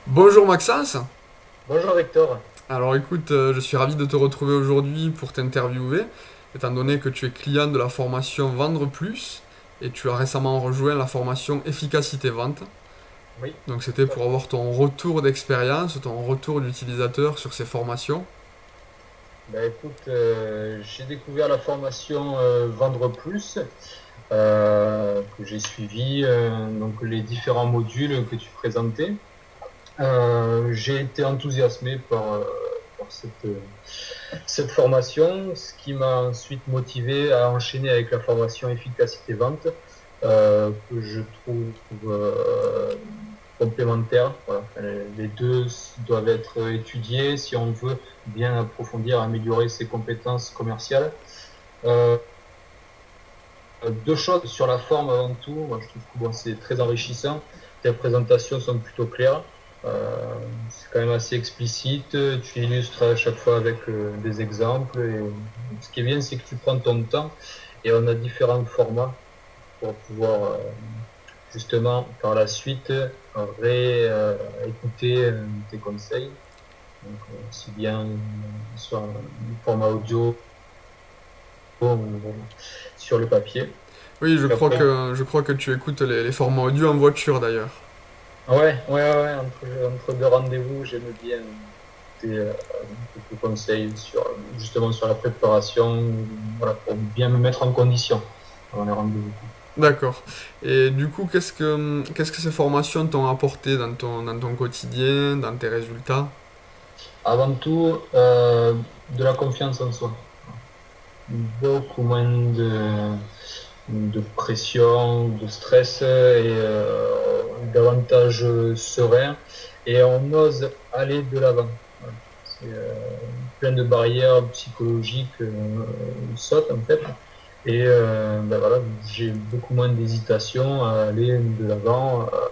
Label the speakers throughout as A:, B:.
A: Bonjour Maxence.
B: Bonjour Victor.
A: Alors écoute, je suis ravi de te retrouver aujourd'hui pour t'interviewer, étant donné que tu es client de la formation Vendre Plus et tu as récemment rejoint la formation Efficacité Vente.
B: Oui,
A: Donc c'était
B: tout à
A: pour
B: fait.
A: avoir ton retour d'expérience, ton retour d'utilisateur sur ces formations.
B: Ben, écoute, j'ai découvert la formation Vendre Plus que j'ai suivi, donc les différents modules que tu présentais. J'ai été enthousiasmé par cette formation, ce qui m'a ensuite motivé à enchaîner avec la formation Efficacité Vente, que je trouve complémentaires. Voilà. Les deux doivent être étudiés si on veut bien approfondir, améliorer ses compétences commerciales. Euh, Deux choses sur la forme avant tout. Moi, je trouve que bon, c'est très enrichissant. Tes présentations sont plutôt claires. C'est quand même assez explicite. Tu illustres à chaque fois avec des exemples. Et ce qui est bien, c'est que tu prends ton temps et on a différents formats pour pouvoir justement par la suite écouter tes conseils, donc aussi bien sur un format audio ou sur le papier.
A: Oui, je
B: Puis
A: crois
B: après,
A: que, je crois que tu écoutes les formats audio en voiture d'ailleurs.
B: ouais, entre deux rendez-vous, j'aime bien écouter quelques conseils sur justement sur la préparation, voilà, pour bien me mettre en condition avant les rendez-vous.
A: D'accord. Et du coup, qu'est-ce que ces formations t'ont apporté dans ton quotidien, dans tes résultats?
B: Avant tout, de la confiance en soi. Beaucoup moins de pression, de stress et davantage serein. Et on ose aller de l'avant. Voilà. C'est plein de barrières psychologiques sautent en fait. Et ben voilà, j'ai beaucoup moins d'hésitation à aller de l'avant, à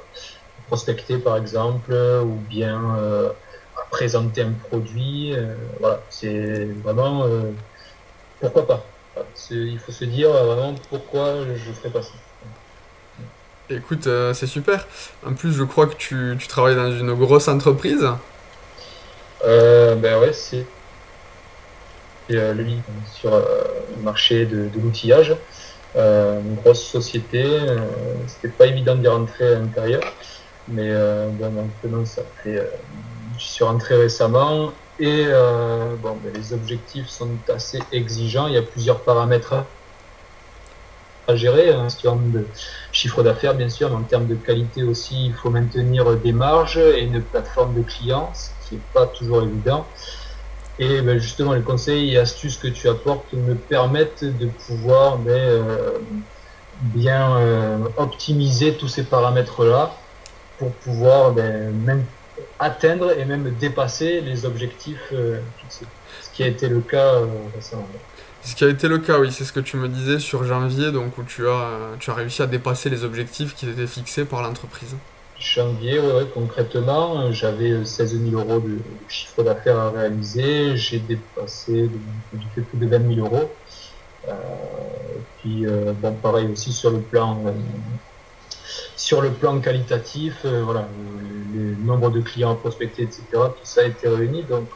B: prospecter par exemple, ou bien à présenter un produit. Voilà, c'est vraiment pourquoi pas. Voilà, il faut se dire vraiment pourquoi je ferais pas ça.
A: Écoute, c'est super. En plus, je crois que tu travailles dans une grosse entreprise.
B: Ben ouais, c'est le lead sur le marché de l'outillage. Une grosse société, c'était pas évident d'y rentrer à l'intérieur, mais bon, maintenant ça fait. Je suis rentré récemment et bon, ben, les objectifs sont assez exigeants. Il y a plusieurs paramètres à gérer, en termes de chiffre d'affaires, bien sûr, mais en termes de qualité aussi, il faut maintenir des marges et une plateforme de clients, ce qui n'est pas toujours évident. Et ben, justement, les conseils et astuces que tu apportes me permettent de pouvoir bien optimiser tous ces paramètres-là pour pouvoir même atteindre et même dépasser les objectifs fixés. Ce qui a été le cas récemment.
A: Ce qui a été le cas, oui, c'est ce que tu me disais sur janvier, donc où tu as réussi à dépasser les objectifs qui étaient fixés par l'entreprise.
B: Janvier, ouais, concrètement, j'avais 16 000 euros de chiffre d'affaires à réaliser. J'ai fait plus de 20 000 euros. Euh, Puis, bon, pareil aussi sur le plan qualitatif, voilà, le nombre de clients à prospecter, etc. Tout ça a été réuni, donc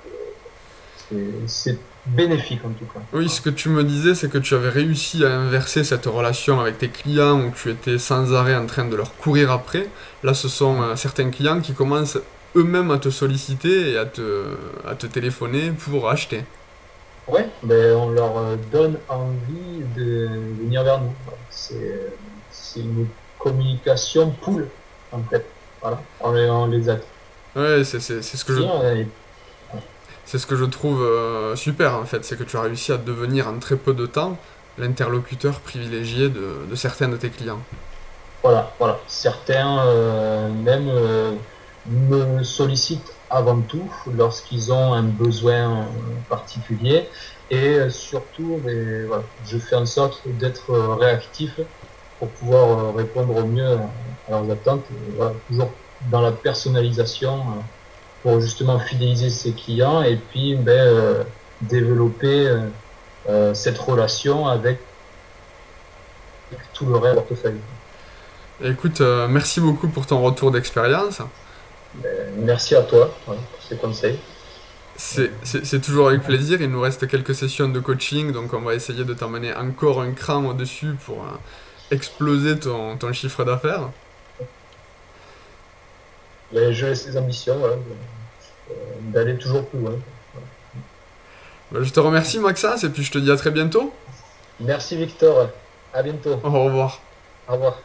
B: c'est bénéfique en tout cas.
A: Oui, ce que tu me disais, c'est que tu avais réussi à inverser cette relation avec tes clients où tu étais sans arrêt en train de leur courir après. Là, ce sont certains clients qui commencent eux-mêmes à te solliciter et à te téléphoner pour acheter.
B: Ouais, ben, on leur donne envie de venir vers nous. C'est une communication pool, en fait. Voilà, on les attire.
A: Ouais, c'est ce que je,
B: Et,
A: c'est ce que je trouve super en fait, c'est que tu as réussi à devenir en très peu de temps l'interlocuteur privilégié de certains de tes clients.
B: voilà. Certains même me sollicitent avant tout lorsqu'ils ont un besoin particulier. Et surtout, voilà, je fais en sorte d'être réactif pour pouvoir répondre au mieux à leurs attentes. Et voilà, toujours dans la personnalisation pour justement fidéliser ses clients et puis développer cette relation avec tout le reste du portefeuille.
A: Et écoute, merci beaucoup pour ton retour d'expérience.
B: Merci à toi pour ces conseils.
A: C'est toujours avec plaisir. Il nous reste quelques sessions de coaching, donc on va essayer de t'emmener encore un cran au-dessus pour exploser ton chiffre d'affaires.
B: Mais j'ai ces ambitions voilà, d'aller toujours plus loin.
A: Bah, je te remercie Maxence et puis je te dis à très bientôt.
B: Merci Victor, à bientôt.
A: Au revoir.
B: Au revoir.